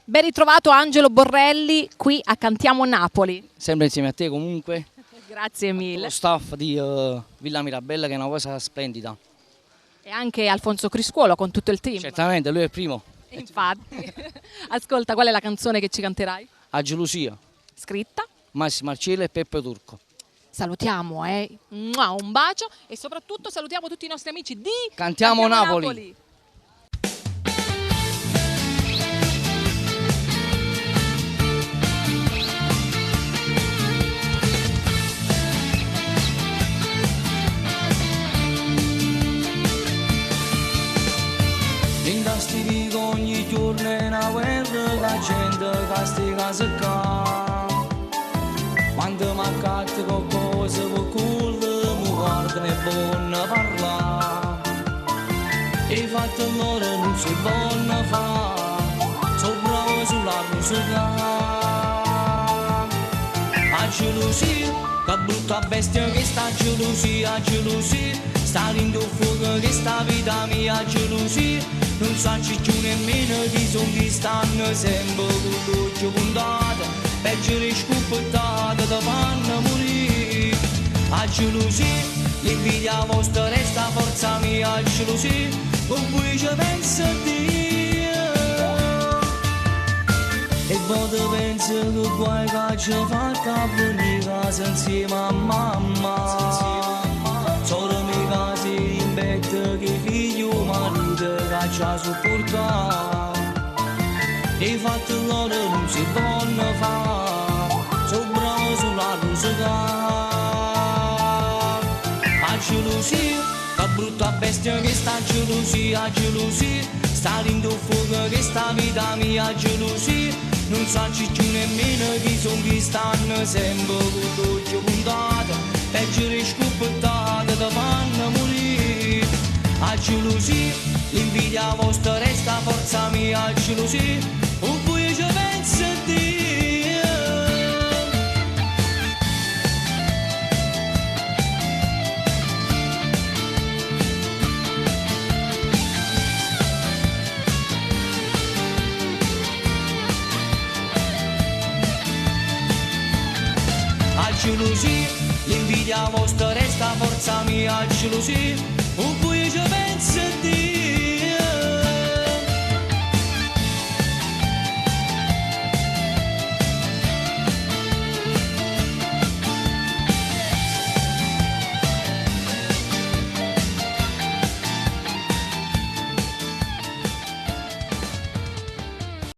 Ben ritrovato Angelo Borrelli qui a Cantiamo Napoli. Sempre insieme a te comunque. Grazie mille. Lo staff di Villa Mirabella che è una cosa splendida. E anche Alfonso Criscuolo con tutto il team. Certamente, lui è il primo. Infatti. Ascolta, qual è la canzone che ci canterai? A gelosia. Scritta? Massimo Arciele e Peppe Turco. Salutiamo, un bacio e soprattutto salutiamo tutti i nostri amici di Cantiamo Napoli. In castigo ogni giorno è una guerra, la gente castiga se ca. Quando mancate qualcosa per culo, mi guardano e buono parla. E fatto loro non si buono fa, sono bravo sulla musica. A gelosia, che brutta bestia che sta gelosia, sta in fuoco che sta vita mia, gelosia. Non sanno più nemmeno chi sono chi stanno sempre con l'occhio puntato, peggio le scoppettate da fanno morire. A gelosia, l'invidia vostra resta forza mia, a gelosia, con cui ci pensa Dio. E voi pensa che guai che ci fatta venire a casa insieme a mamma. Sono miei casi in petto che figlio marito caccia supporta. E fatti loro non si possono fare, sono bravo sulla musica. A gelosia, che brutta bestia che sta gelosia, sta in fuoco che sta vita mia, gelosia. Non sanno più nemmeno chi sono chi stanno sempre con l'occhio puntato, peggio le scoppettate da fanno morire. A gelosia, l'invidia vostra resta forza mia, a gelosia, con cui ci pensa Dio. A gelosia, l'invidia vostra resta forza mia, a gelosia, con cui ci pensa Dio.